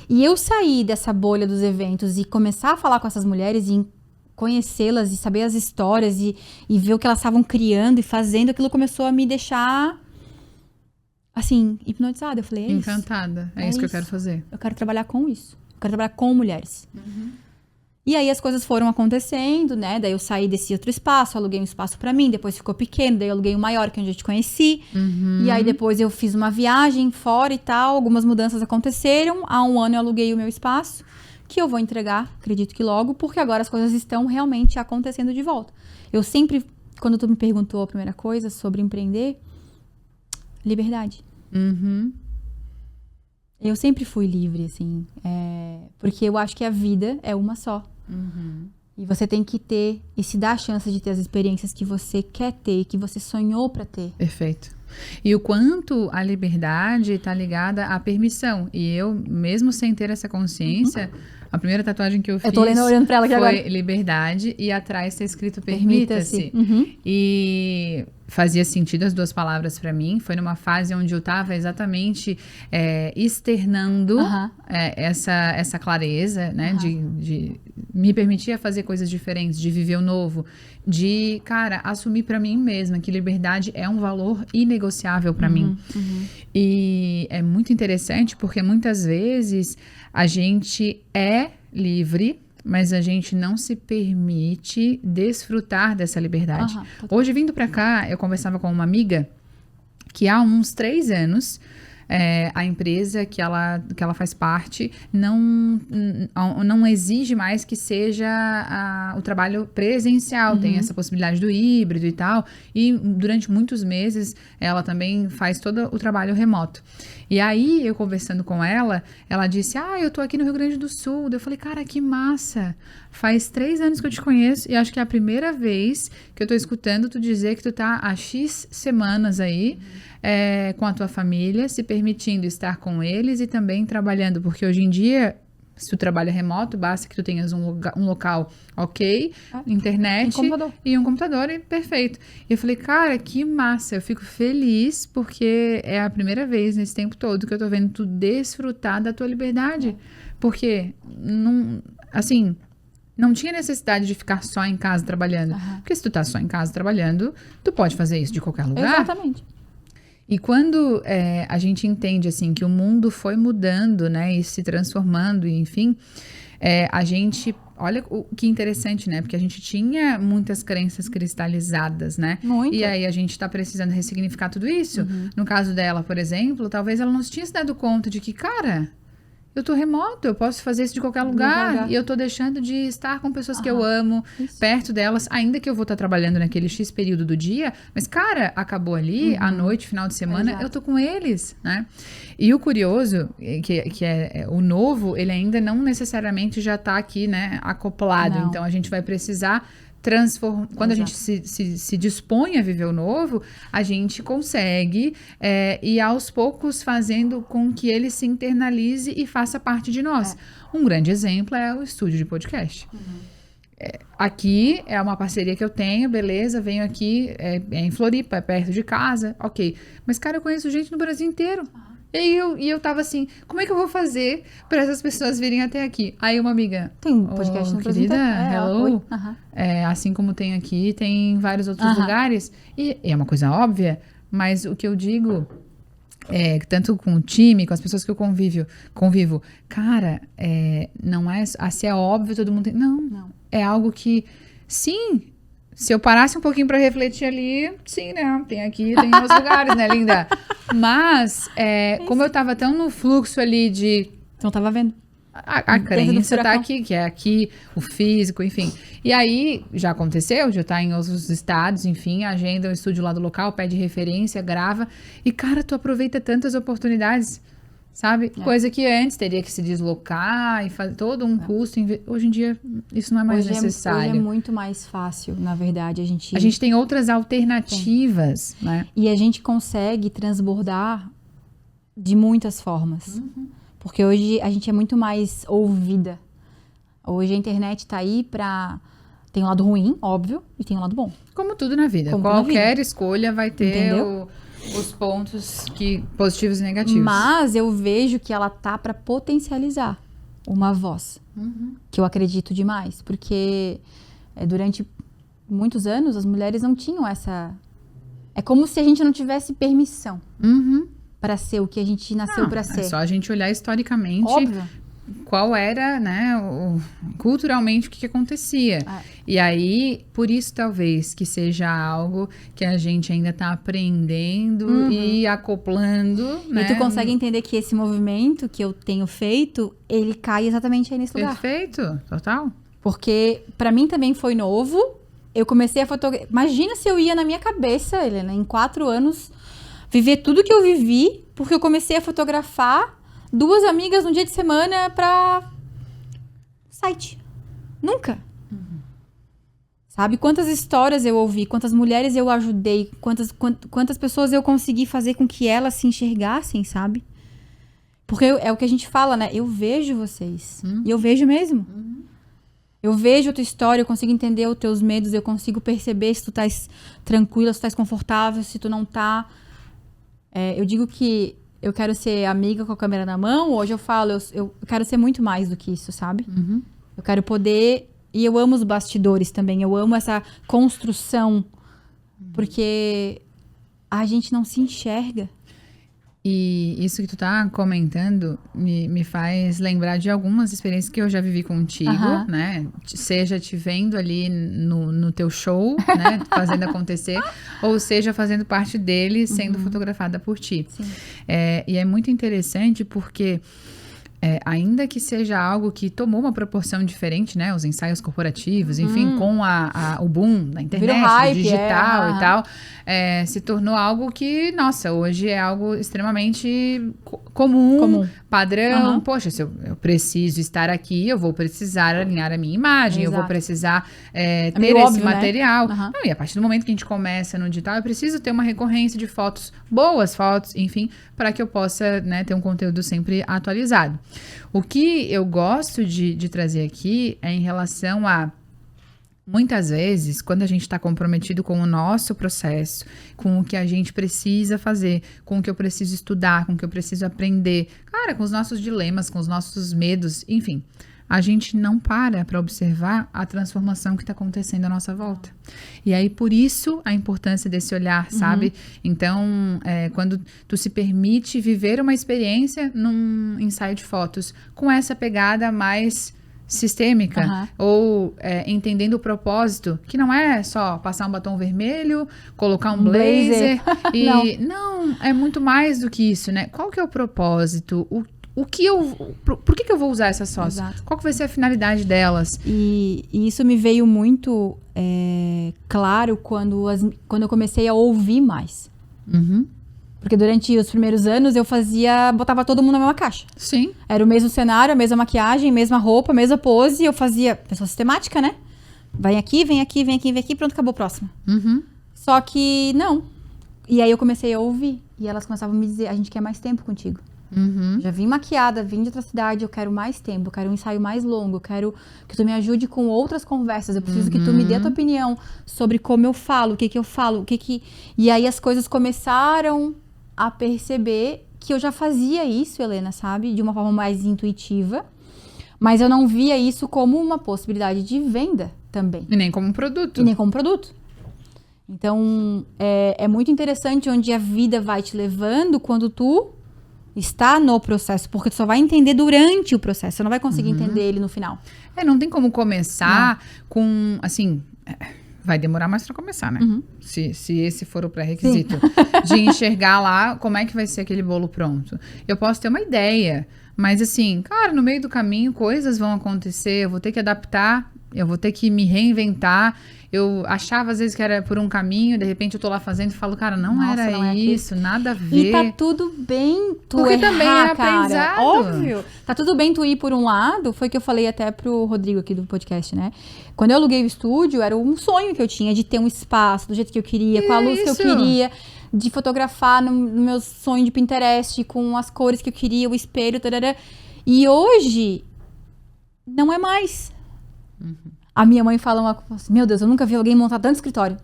E eu sair dessa bolha dos eventos e começar a falar com essas mulheres e conhecê-las e saber as histórias e ver o que elas estavam criando e fazendo, aquilo começou a me deixar, assim, hipnotizada. Eu falei, é isso. Encantada. É isso que eu quero fazer. Eu quero trabalhar com isso. Eu quero trabalhar com mulheres. E aí as coisas foram acontecendo, né? Daí eu saí desse outro espaço, aluguei um espaço pra mim, depois ficou pequeno, daí eu aluguei um maior, que é onde eu te conheci. E aí depois eu fiz uma viagem fora e tal, algumas mudanças aconteceram. Há 1 ano eu aluguei o meu espaço, que eu vou entregar, acredito que logo, porque agora as coisas estão realmente acontecendo de volta. Eu sempre, quando tu me perguntou a primeira coisa sobre empreender, liberdade. Eu sempre fui livre, assim, porque eu acho que a vida é uma só. E você tem que ter e se dar a chance de ter as experiências que você quer ter, que você sonhou pra ter. Perfeito. E o quanto a liberdade está ligada à permissão. E eu, mesmo sem ter essa consciência, a primeira tatuagem que eu fiz eu tô olhando pra ela aqui foi agora. liberdade e atrás está escrito permita-se. E fazia sentido as duas palavras para mim. Foi numa fase onde eu estava exatamente externando essa clareza, né? De me permitir fazer coisas diferentes, de viver o novo, de, cara, assumir para mim mesma que liberdade é um valor inegociável para mim. E é muito interessante porque muitas vezes a gente é livre, mas a gente não se permite desfrutar dessa liberdade. Hoje, vindo pra cá, eu conversava com uma amiga que há uns 3 anos, a empresa que ela faz parte não exige mais que seja o trabalho presencial, tem essa possibilidade do híbrido e tal, e durante muitos meses ela também faz todo o trabalho remoto. E aí, eu conversando com ela, ela disse, eu tô aqui no Rio Grande do Sul. Eu falei, cara, que massa. Faz 3 anos que eu te conheço e acho que é a primeira vez que eu tô escutando tu dizer que tu tá há X semanas aí com a tua família, se permitindo estar com eles e também trabalhando. Porque hoje em dia, se tu trabalha remoto, basta que tu tenhas um local ok, internet e um computador e perfeito. E eu falei, cara, que massa, eu fico feliz porque é a primeira vez nesse tempo todo que eu tô vendo tu desfrutar da tua liberdade. Porque, não tinha necessidade de ficar só em casa trabalhando. Porque se tu tá só em casa trabalhando, tu pode fazer isso de qualquer lugar. Exatamente. E quando a gente entende, assim, que o mundo foi mudando, né, e se transformando, enfim, a gente... Olha que interessante, né? Porque a gente tinha muitas crenças cristalizadas, né? Muito. E aí a gente tá precisando ressignificar tudo isso. No caso dela, por exemplo, talvez ela não tinha se dado conta de que, cara... Eu tô remoto, eu posso fazer isso de qualquer lugar. E eu tô deixando de estar com pessoas que eu amo, perto delas, ainda que eu vou estar trabalhando naquele X período do dia. Mas, cara, acabou ali, à noite, final de semana, eu tô com eles, né? E o curioso, que é o novo, ele ainda não necessariamente já tá aqui, né, acoplado. Então, a gente vai precisar... Quando a gente se dispõe a viver o novo, a gente consegue ir aos poucos fazendo com que ele se internalize e faça parte de nós. Um grande exemplo é o estúdio de podcast. Aqui é uma parceria que eu tenho, beleza, venho aqui, em Floripa, é perto de casa, ok. Mas, cara, eu conheço gente no Brasil inteiro. E eu tava assim, como é que eu vou fazer para essas pessoas virem até aqui? Aí uma amiga, tem um podcast no Brasil querida, inteiro. hello. Assim como tem aqui, tem em vários outros lugares. E é uma coisa óbvia, mas o que eu digo tanto com o time, com as pessoas que eu convivo, cara, não é, se é óbvio, todo mundo tem, não. É algo que, sim, se eu parasse um pouquinho pra refletir ali, sim, né? Tem aqui, tem nos lugares, né, linda? Mas, como eu tava tão no fluxo ali de... Você não tava vendo? A crença tá aqui, que é aqui, o físico, enfim. E aí, já aconteceu, já tá em outros estados, enfim, agenda um estúdio lá do local, pede referência, grava. E, cara, tu aproveita tantas oportunidades, sabe? Coisa que antes teria que se deslocar e fazer todo um custo. Hoje em dia, isso não é mais necessário. Hoje é muito mais fácil, na verdade. A gente tem outras alternativas, né? E a gente consegue transbordar de muitas formas. Porque hoje a gente é muito mais ouvida. Hoje a internet tá aí pra... Tem um lado ruim, óbvio, e tem um lado bom. Como tudo na vida. Qualquer escolha vai ter os pontos positivos e negativos. Mas eu vejo que ela tá pra potencializar uma voz. Que eu acredito demais. Porque durante muitos anos as mulheres não tinham essa... É como se a gente não tivesse permissão. Para ser o que a gente nasceu para ser. É só a gente olhar historicamente. Óbvio. Qual era, né, culturalmente o que acontecia. E aí, por isso talvez que seja algo que a gente ainda tá aprendendo e acoplando, né? E tu consegue entender que esse movimento que eu tenho feito, ele cai exatamente aí nesse lugar. Perfeito, total. Porque para mim também foi novo. Eu comecei a fotografar. Imagina se eu ia na minha cabeça, Helena, em 4 anos... Viver tudo que eu vivi, porque eu comecei a fotografar 2 amigas no dia de semana pra site. Nunca. Sabe? Quantas histórias eu ouvi, quantas mulheres eu ajudei, quantas pessoas eu consegui fazer com que elas se enxergassem, sabe? Porque é o que a gente fala, né? Eu vejo vocês. E eu vejo mesmo. Eu vejo a tua história, eu consigo entender os teus medos, eu consigo perceber se tu estás tranquila, se tu estás confortável, se tu não tá. Eu digo que eu quero ser amiga com a câmera na mão, hoje eu falo, eu quero ser muito mais do que isso, sabe? Uhum. Eu quero poder... E eu amo os bastidores também, eu amo essa construção, porque a gente não se enxerga. E isso que tu tá comentando me faz lembrar de algumas experiências que eu já vivi contigo, né? Seja te vendo ali no teu show, né? Fazendo acontecer, ou seja, fazendo parte dele, sendo fotografada por ti. E é muito interessante porque... ainda que seja algo que tomou uma proporção diferente, né? Os ensaios corporativos, enfim, com o boom da internet, hype, do digital e tal, se tornou algo que, nossa, hoje é algo extremamente comum, padrão. Poxa, se eu preciso estar aqui, eu vou precisar alinhar a minha imagem, eu vou precisar ter esse óbvio, material. né? Não, e a partir do momento que a gente começa no digital, eu preciso ter uma recorrência de fotos, boas fotos, enfim, para que eu possa, né, ter um conteúdo sempre atualizado. O que eu gosto de trazer aqui é em relação a, muitas vezes, quando a gente está comprometido com o nosso processo, com o que a gente precisa fazer, com o que eu preciso estudar, com o que eu preciso aprender, cara, com os nossos dilemas, com os nossos medos, enfim, a gente não para observar a transformação que está acontecendo à nossa volta. E aí, por isso, a importância desse olhar, sabe? Então, quando tu se permite viver uma experiência num ensaio de fotos com essa pegada mais sistêmica, ou entendendo o propósito, que não é só passar um batom vermelho, colocar um blazer. E não, é muito mais do que isso, né? Qual que é o propósito? Por que eu vou usar essas fotos? Qual que vai ser a finalidade delas? E isso me veio muito claro quando eu comecei a ouvir mais. Porque durante os primeiros anos eu botava todo mundo na mesma caixa. Sim. Era o mesmo cenário, a mesma maquiagem, mesma roupa, mesma pose. Eu fazia pessoa sistemática, né? Vem aqui, vem aqui, vem aqui, vem aqui, pronto, acabou, próxima. Só que não. E aí eu comecei a ouvir. E elas começavam a me dizer, a gente quer mais tempo contigo. Já vim maquiada, vim de outra cidade, eu quero mais tempo, eu quero um ensaio mais longo, eu quero que tu me ajude com outras conversas, eu preciso que tu me dê a tua opinião sobre como eu falo, o que que eu falo, E aí as coisas começaram a perceber que eu já fazia isso, Helena, sabe? De uma forma mais intuitiva, mas eu não via isso como uma possibilidade de venda também. E nem como um produto. Então, é muito interessante onde a vida vai te levando quando tu está no processo, porque tu só vai entender durante o processo, você não vai conseguir entender ele no final. Não tem como começar com, assim, vai demorar mais para começar, né? Se esse for o pré-requisito de enxergar lá como é que vai ser aquele bolo pronto. Eu posso ter uma ideia, mas assim, cara, no meio do caminho coisas vão acontecer, eu vou ter que adaptar, eu vou ter que me reinventar. Eu achava às vezes que era por um caminho, de repente eu tô lá fazendo e falo, cara, não era isso, nada a ver. E tá tudo bem tu porque errar, também é aprendizado. Cara. Óbvio. Tá tudo bem tu ir por um lado, foi que eu falei até pro Rodrigo aqui do podcast, né? Quando eu aluguei o estúdio, era um sonho que eu tinha de ter um espaço do jeito que eu queria, com a luz que eu queria, de fotografar no meu sonho de Pinterest, com as cores que eu queria, o espelho, tarará. E hoje, não é mais. A minha mãe fala uma coisa assim, meu Deus, eu nunca vi alguém montar tanto escritório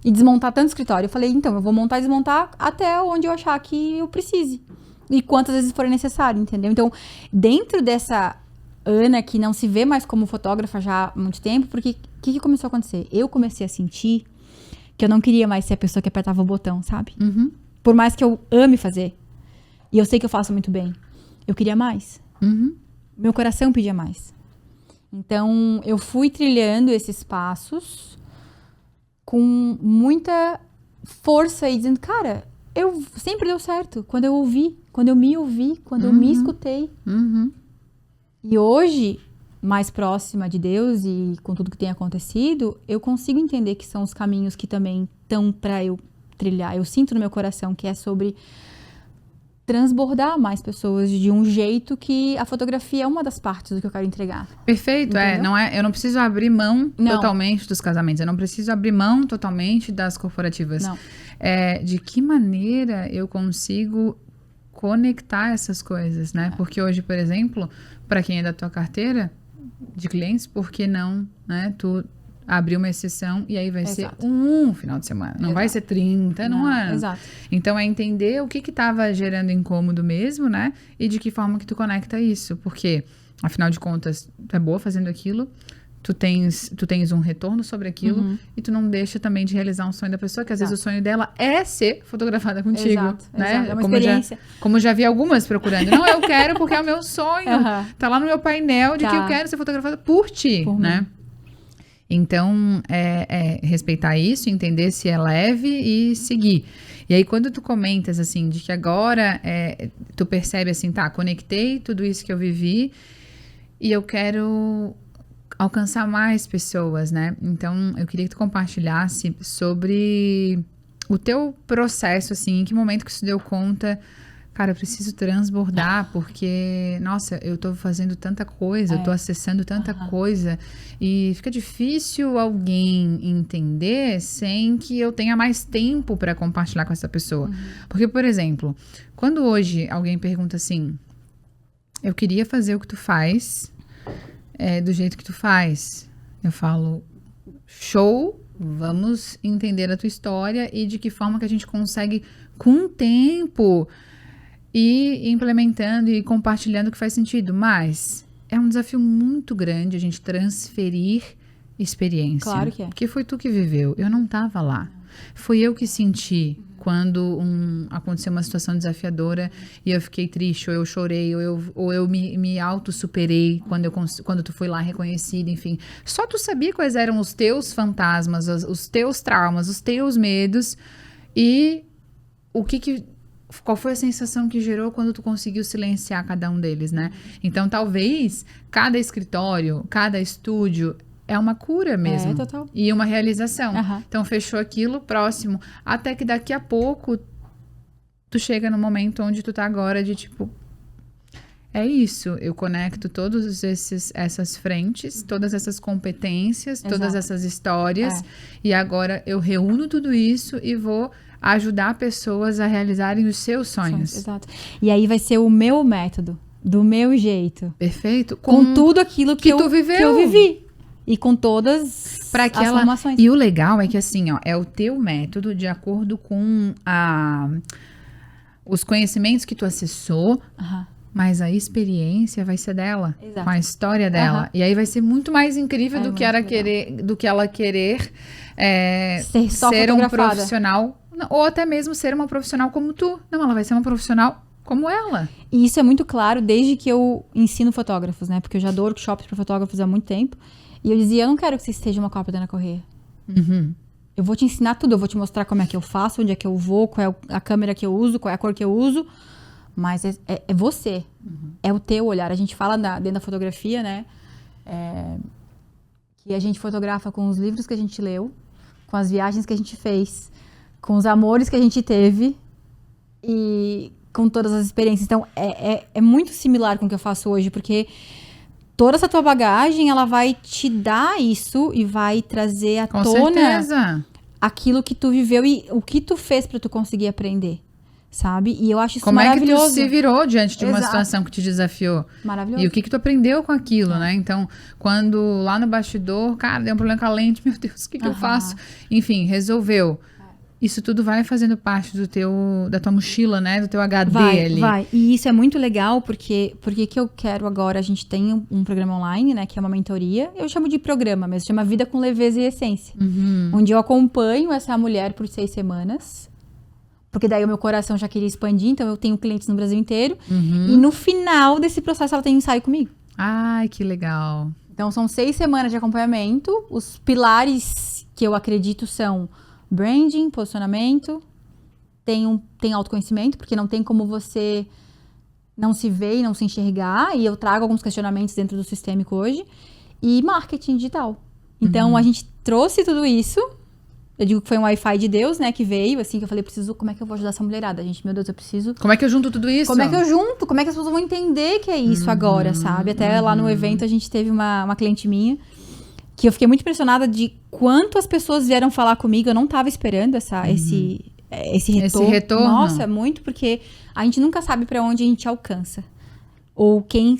e desmontar tanto escritório. Eu falei, então, eu vou montar e desmontar até onde eu achar que eu precise. E quantas vezes for necessário, entendeu? Então, dentro dessa Ana, que não se vê mais como fotógrafa já há muito tempo, porque o que começou a acontecer? Eu comecei a sentir que eu não queria mais ser a pessoa que apertava o botão, sabe? Por mais que eu ame fazer, e eu sei que eu faço muito bem, eu queria mais. Meu coração pedia mais. Então, eu fui trilhando esses passos com muita força e dizendo, cara, eu sempre deu certo. Quando eu ouvi, quando eu me ouvi, quando eu me escutei. E hoje, mais próxima de Deus e com tudo que tem acontecido, eu consigo entender que são os caminhos que também estão para eu trilhar. Eu sinto no meu coração que é sobre transbordar mais pessoas de um jeito que a fotografia é uma das partes do que eu quero entregar. Perfeito, eu não preciso abrir mão totalmente dos casamentos, eu não preciso abrir mão totalmente das corporativas. De que maneira eu consigo conectar essas coisas, né? Porque hoje, por exemplo, para quem é da tua carteira, de clientes, por que não, né? Tu abrir uma exceção e aí vai Exato. ser um final de semana. Não vai ser 30 no ano. Exato. Então, é entender o que estava gerando incômodo mesmo, né? E de que forma que tu conecta isso. Porque, afinal de contas, tu é boa fazendo aquilo, tu tens um retorno sobre aquilo e tu não deixa também de realizar um sonho da pessoa, que às vezes o sonho dela é ser fotografada contigo, Exato, né? exato. É uma experiência. Como já vi algumas procurando. Não, eu quero porque é o meu sonho. Tá lá no meu painel de que eu quero ser fotografada por ti, né? Então, respeitar isso, entender se é leve e seguir. E aí, quando tu comentas, assim, de que agora tu percebe, assim, tá, conectei tudo isso que eu vivi e eu quero alcançar mais pessoas, né? Então, eu queria que tu compartilhasse sobre o teu processo, assim, em que momento que tu deu conta, cara, eu preciso transbordar, porque, nossa, eu tô fazendo tanta coisa, eu tô acessando tanta coisa, e fica difícil alguém entender sem que eu tenha mais tempo para compartilhar com essa pessoa. Porque, por exemplo, quando hoje alguém pergunta assim, eu queria fazer o que tu faz, do jeito que tu faz, eu falo, show, vamos entender a tua história e de que forma que a gente consegue, com o tempo, ir implementando e compartilhando o que faz sentido. Mas é um desafio muito grande a gente transferir experiência. Claro que é. Porque foi tu que viveu, eu não estava lá. Foi eu que senti quando aconteceu uma situação desafiadora e eu fiquei triste, ou eu chorei, ou eu me auto-superei quando tu foi lá reconhecido, enfim. Só tu sabia quais eram os teus fantasmas, os teus traumas, os teus medos e qual foi a sensação que gerou quando tu conseguiu silenciar cada um deles, né? Então, talvez, cada escritório, cada estúdio é uma cura mesmo. Total. E uma realização. Então, fechou aquilo, próximo. Até que daqui a pouco, tu chega no momento onde tu tá agora de tipo... É isso, eu conecto todas essas frentes, todas essas competências, todas essas histórias. E agora eu reúno tudo isso e vou ajudar pessoas a realizarem os seus sonhos. Exato. E aí vai ser o meu método, do meu jeito. Perfeito. Com tudo aquilo que tu viveu. Que eu vivi. E com todas as formações. E o legal é que assim, ó, é o teu método de acordo com os conhecimentos que tu acessou, mas a experiência vai ser dela. Exato. Com a história dela. E aí vai ser muito mais incrível do que ela querer ser um profissional, ou até mesmo ser uma profissional como tu. Não, ela vai ser uma profissional como ela. E isso é muito claro desde que eu ensino fotógrafos, né? Porque eu já dou workshops para fotógrafos há muito tempo. E eu dizia, eu não quero que você esteja uma cópia da Ana Corrêa. Eu vou te ensinar tudo, eu vou te mostrar como é que eu faço, onde é que eu vou, qual é a câmera que eu uso, qual é a cor que eu uso. Mas é você. É o teu olhar. A gente fala dentro da fotografia, né? Que a gente fotografa com os livros que a gente leu, com as viagens que a gente fez, com os amores que a gente teve e com todas as experiências. Então, é muito similar com o que eu faço hoje, porque toda essa tua bagagem, ela vai te dar isso e vai trazer à tona aquilo que tu viveu e o que tu fez pra tu conseguir aprender, sabe? E eu acho isso maravilhoso. Como é que tu se virou diante de uma situação que te desafiou? Maravilhoso. E o que tu aprendeu com aquilo, né? Então, quando lá no bastidor, cara, deu um problema com a lente, meu Deus, o que eu faço? Enfim, resolveu. Isso tudo vai fazendo parte da tua mochila, né? Do teu HD ali. Vai. E isso é muito legal, porque que eu quero agora, a gente tem um programa online, né? Que é uma mentoria. Eu chamo de programa, mas chama Vida com Leveza e Essência. Onde eu acompanho essa mulher por 6 semanas. Porque daí o meu coração já queria expandir, então eu tenho clientes no Brasil inteiro. E no final desse processo, ela tem um ensaio comigo. Ai, que legal. Então são 6 semanas de acompanhamento. Os pilares que eu acredito são... branding, posicionamento, tem autoconhecimento, porque não tem como você não se ver e não se enxergar, e eu trago alguns questionamentos dentro do sistêmico hoje, e marketing digital. Então, a gente trouxe tudo isso, eu digo que foi um Wi-Fi de Deus, né, que veio, assim, que eu falei, como é que eu vou ajudar essa mulherada? Gente, meu Deus, eu preciso... Como é que eu junto tudo isso? Como é que eu junto? Como é que as pessoas vão entender que é isso agora, sabe? Até lá no evento a gente teve uma cliente minha, que eu fiquei muito impressionada de quanto as pessoas vieram falar comigo. Eu não tava esperando esse retorno. Esse retorno. Nossa, muito, porque a gente nunca sabe pra onde a gente alcança. Ou quem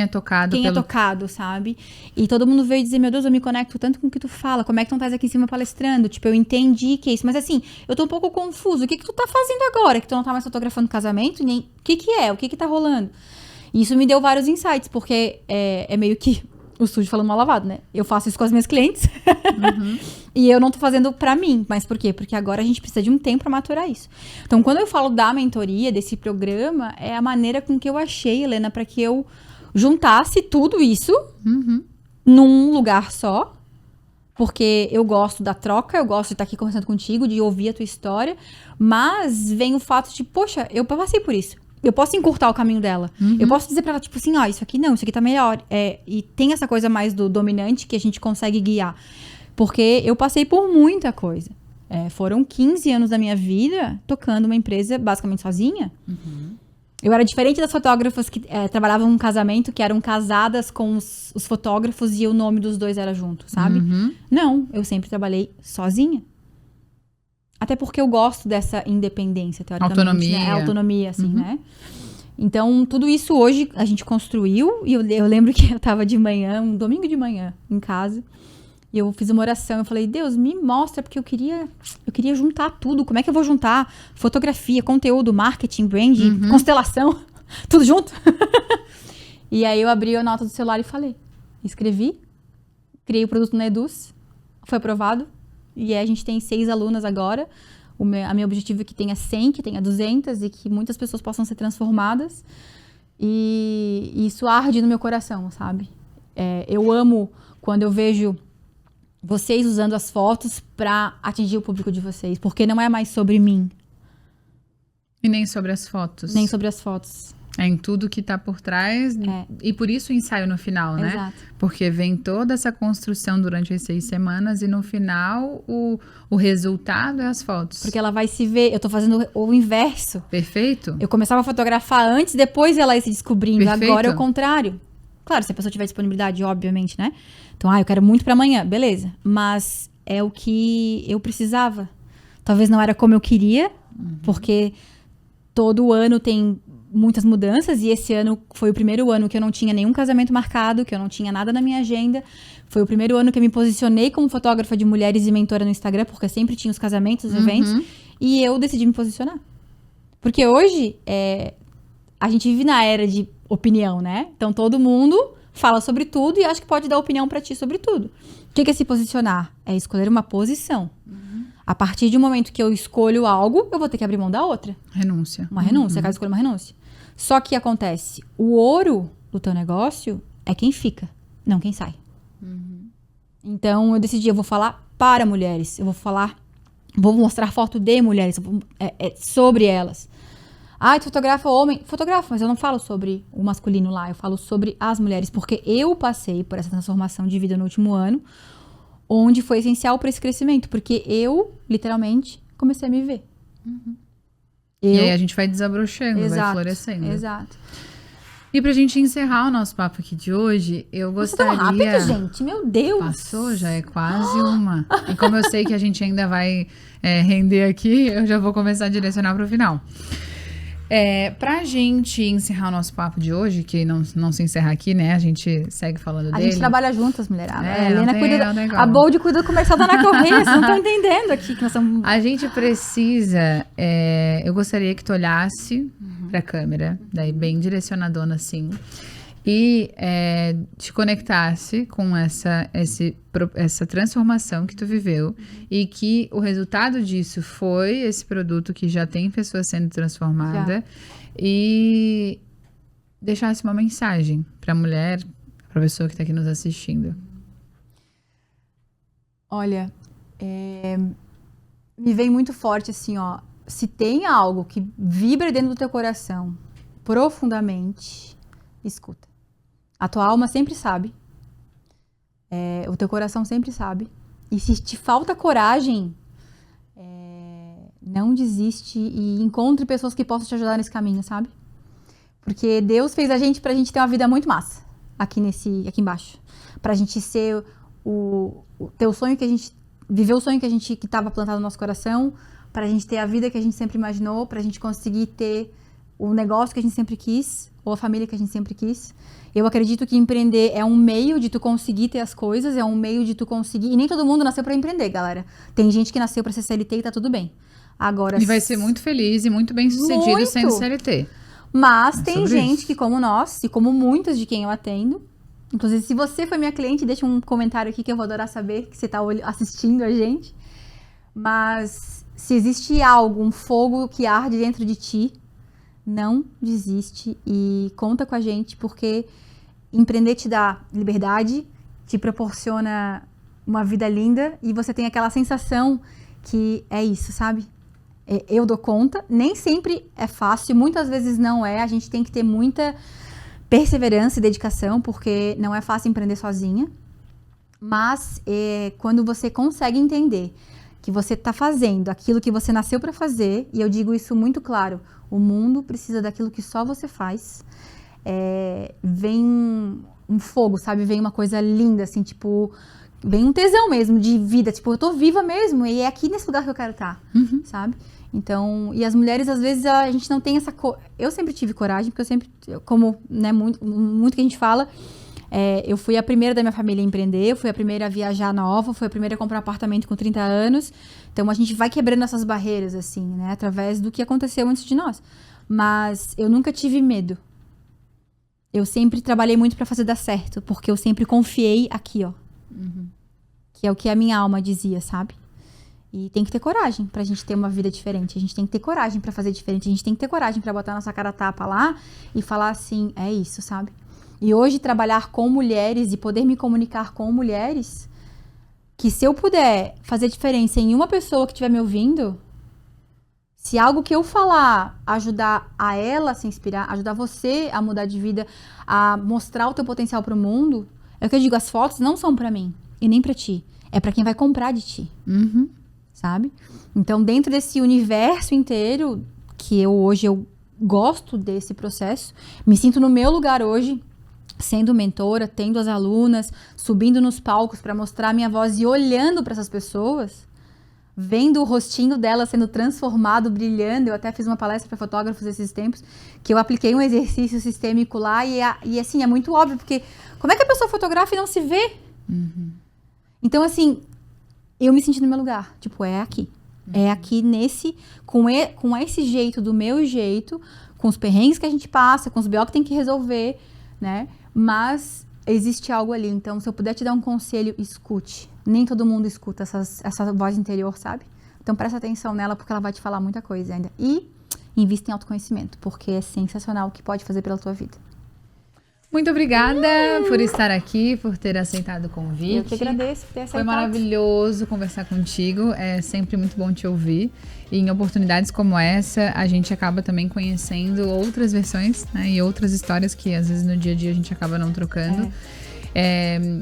é tocado é tocado, sabe? E todo mundo veio dizer, meu Deus, eu me conecto tanto com o que tu fala, como é que tu não estás aqui em cima palestrando? Tipo, eu entendi que é isso, mas assim, eu tô um pouco confuso, o que tu tá fazendo agora? Que tu não tá mais fotografando casamento? Nem... O que é? O que tá rolando? E isso me deu vários insights, porque é meio que o sujo falando mal lavado, né? Eu faço isso com as minhas clientes. E eu não tô fazendo pra mim. Mas por quê? Porque agora a gente precisa de um tempo pra maturar isso. Então, quando eu falo da mentoria, desse programa, é a maneira com que eu achei, Helena, pra que eu juntasse tudo isso num lugar só. Porque eu gosto da troca, eu gosto de estar aqui conversando contigo, de ouvir a tua história. Mas vem o fato de, poxa, eu passei por isso. Eu posso encurtar o caminho dela. Eu posso dizer pra ela, tipo assim, ó, isso aqui não, isso aqui tá melhor. E tem essa coisa mais do dominante que a gente consegue guiar. Porque eu passei por muita coisa. Foram 15 anos da minha vida tocando uma empresa basicamente sozinha. Eu era diferente das fotógrafas que trabalhavam num casamento, que eram casadas com os fotógrafos e o nome dos dois era junto, sabe? Não, eu sempre trabalhei sozinha. Até porque eu gosto dessa independência, teoricamente. Autonomia. Né? Autonomia, assim, né? Então, tudo isso hoje a gente construiu. E eu lembro que eu tava de manhã, um domingo de manhã, em casa. E eu fiz uma oração. Eu falei, Deus, me mostra, porque eu queria juntar tudo. Como é que eu vou juntar fotografia, conteúdo, marketing, brand, constelação? Tudo junto? E aí eu abri a nota do celular e falei. Escrevi. Criei o produto na Eduz. Foi aprovado. E a gente tem 6 alunas agora. A meu objetivo é que tenha 100, que tenha 200 e que muitas pessoas possam ser transformadas. E isso arde no meu coração, sabe? Eu amo quando eu vejo vocês usando as fotos para atingir o público de vocês. Porque não é mais sobre mim. E nem sobre as fotos. Nem sobre as fotos. É em tudo que tá por trás. E por isso o ensaio no final, né? Exato. Porque vem toda essa construção durante as 6 semanas e no final o resultado é as fotos. Porque ela vai se ver. Eu tô fazendo o inverso. Perfeito? Eu começava a fotografar antes, depois ela ia se descobrindo. Perfeito. Agora é o contrário. Claro, se a pessoa tiver disponibilidade, obviamente, né? Então, eu quero muito pra amanhã. Beleza. Mas é o que eu precisava. Talvez não era como eu queria, porque todo ano tem muitas mudanças, e esse ano foi o primeiro ano que eu não tinha nenhum casamento marcado, que eu não tinha nada na minha agenda. Foi o primeiro ano que eu me posicionei como fotógrafa de mulheres e mentora no Instagram, porque sempre tinha os casamentos, os eventos, e eu decidi me posicionar. Porque hoje, a gente vive na era de opinião, né? Então todo mundo fala sobre tudo e acha que pode dar opinião pra ti sobre tudo. O que é se posicionar? É escolher uma posição. A partir de um momento que eu escolho algo, eu vou ter que abrir mão da outra. Renúncia. Uma renúncia, caso escolha uma renúncia. Só que acontece, o ouro do teu negócio é quem fica, não quem sai. Então eu decidi, eu vou falar para mulheres, vou mostrar foto de mulheres, sobre elas. Tu fotografa homem? Fotografo, mas eu não falo sobre o masculino lá, eu falo sobre as mulheres, porque eu passei por essa transformação de vida no último ano, onde foi essencial para esse crescimento, porque eu, literalmente, comecei a me ver. E aí a gente vai desabrochando, Exato, vai florescendo. Exato. E pra gente encerrar o nosso papo aqui de hoje, eu gostaria... Nossa, tão rápido, gente, meu Deus! Passou, já é quase uma. E como eu sei que a gente ainda vai render aqui, eu já vou começar a direcionar pro final. Pra gente encerrar o nosso papo de hoje, que não se encerra aqui, né? A gente segue falando dele. A gente trabalha juntas, mulherada. A Helena cuida a Bold cuida do comercial da Ana Corrêa. Vocês não estão entendendo aqui que nós estamos... A gente precisa... eu gostaria que tu olhasse pra câmera, daí bem direcionadona assim, e te conectasse com essa transformação que tu viveu e que o resultado disso foi esse produto que já tem pessoa sendo transformada e deixasse uma mensagem pra mulher, pra pessoa que tá aqui nos assistindo. Olha, me vem muito forte assim, ó, se tem algo que vibra dentro do teu coração profundamente, escuta. A tua alma sempre sabe. O teu coração sempre sabe. E se te falta coragem, não desiste e encontre pessoas que possam te ajudar nesse caminho, sabe? Porque Deus fez a gente pra gente ter uma vida muito massa aqui embaixo. Pra gente ser o teu sonho que a gente... Viver o sonho que estava plantado no nosso coração, pra gente ter a vida que a gente sempre imaginou, pra gente conseguir ter o negócio que a gente sempre quis, ou a família que a gente sempre quis. Eu acredito que empreender é um meio de tu conseguir ter as coisas, é um meio de tu conseguir... E nem todo mundo nasceu pra empreender, galera. Tem gente que nasceu pra ser CLT e tá tudo bem. Agora... E vai ser muito feliz e muito bem sucedido sendo CLT. Mas tem gente isso. que, como nós, e como muitas de quem eu atendo... Inclusive, se você foi minha cliente, deixa um comentário aqui que eu vou adorar saber que você tá assistindo a gente. Mas se existe algo, um fogo que arde dentro de ti, não desiste e conta com a gente, porque empreender te dá liberdade, te proporciona uma vida linda e você tem aquela sensação que é isso, sabe? Eu dou conta, nem sempre é fácil, muitas vezes não é, a gente tem que ter muita perseverança e dedicação, porque não é fácil empreender sozinha, mas quando você consegue entender que você está fazendo aquilo que você nasceu para fazer, e eu digo isso muito claro, o mundo precisa daquilo que só você faz, vem um fogo, sabe? Vem uma coisa linda, assim, tipo, vem um tesão mesmo de vida, tipo, eu tô viva mesmo, e é aqui nesse lugar que eu quero estar, sabe? Então, e as mulheres, às vezes, a gente não tem essa... Eu sempre tive coragem, porque eu sempre, como, né, muito que a gente fala, eu fui a primeira da minha família a empreender, eu fui a primeira a viajar nova, fui a primeira a comprar um apartamento com 30 anos. Então, a gente vai quebrando essas barreiras, assim, né? Através do que aconteceu antes de nós. Mas eu nunca tive medo. Eu sempre trabalhei muito pra fazer dar certo, porque eu sempre confiei aqui, ó. Que é o que a minha alma dizia, sabe? E tem que ter coragem pra gente ter uma vida diferente. A gente tem que ter coragem pra fazer diferente. A gente tem que ter coragem pra botar nossa cara a tapa lá e falar assim, é isso, sabe? E hoje trabalhar com mulheres e poder me comunicar com mulheres, que se eu puder fazer diferença em uma pessoa que estiver me ouvindo, se algo que eu falar ajudar a ela a se inspirar, ajudar você a mudar de vida, a mostrar o teu potencial pro mundo, é o que eu digo, as fotos não são pra mim e nem pra ti, é pra quem vai comprar de ti, sabe? Então dentro desse universo inteiro, que hoje eu gosto desse processo, me sinto no meu lugar hoje, sendo mentora, tendo as alunas, subindo nos palcos para mostrar a minha voz e olhando para essas pessoas, vendo o rostinho delas sendo transformado, brilhando. Eu até fiz uma palestra para fotógrafos esses tempos, que eu apliquei um exercício sistêmico lá e assim, é muito óbvio, porque como é que a pessoa fotografa e não se vê? Então, assim, eu me senti no meu lugar. Tipo, é aqui. É aqui com esse jeito, do meu jeito, com os perrengues que a gente passa, com os BO que tem que resolver, né? Mas existe algo ali. Então, se eu puder te dar um conselho, escute. Nem todo mundo escuta essa voz interior, sabe? Então, presta atenção nela, porque ela vai te falar muita coisa ainda. E invista em autoconhecimento, porque é sensacional o que pode fazer pela tua vida. Muito obrigada por estar aqui, por ter aceitado o convite. Eu que agradeço por ter aceitado. Foi maravilhoso conversar contigo. É sempre muito bom te ouvir. E em oportunidades como essa, a gente acaba também conhecendo outras versões, né, e outras histórias que às vezes no dia a dia a gente acaba não trocando.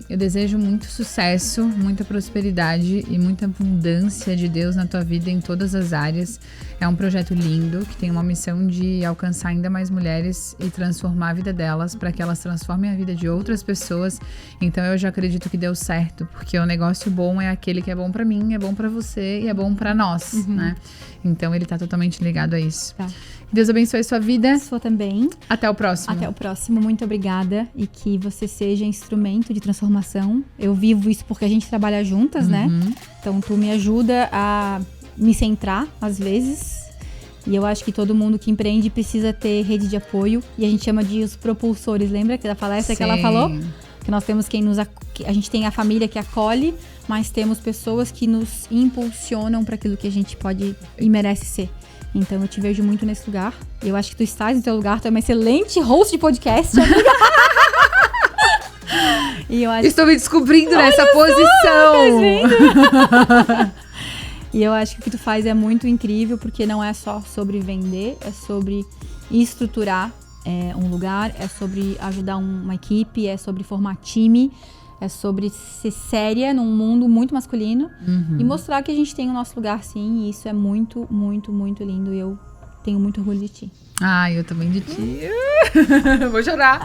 Eu desejo muito sucesso, muita prosperidade e muita abundância de Deus na tua vida em todas as áreas. É um projeto lindo que tem uma missão de alcançar ainda mais mulheres e transformar a vida delas para que elas transformem a vida de outras pessoas. Então eu já acredito que deu certo, porque o negócio bom é aquele que é bom para mim, é bom para você e é bom para nós, né? Então ele tá totalmente ligado a isso. Tá. Deus abençoe a sua vida. Sua também. Até o próximo. Até o próximo. Muito obrigada. E que você seja instrumento de transformação. Eu vivo isso porque a gente trabalha juntas, né? Então, tu me ajuda a me centrar, às vezes. E eu acho que todo mundo que empreende precisa ter rede de apoio. E a gente chama de os propulsores. Lembra da palestra que ela falou? Que nós temos a gente tem a família que acolhe, mas temos pessoas que nos impulsionam para aquilo que a gente pode e merece ser. Então eu te vejo muito nesse lugar. Eu acho que tu estás no teu lugar, tu é uma excelente host de podcast, amiga. E eu acho... Estou me descobrindo nessa posição. E eu acho que o que tu faz é muito incrível, porque não é só sobre vender, é sobre estruturar um lugar, é sobre ajudar uma equipe, é sobre formar time, é sobre ser séria num mundo muito masculino e mostrar que a gente tem o nosso lugar, sim. E isso é muito, muito, muito lindo. E eu tenho muito orgulho de ti. Ah, eu também de ti. Vou chorar.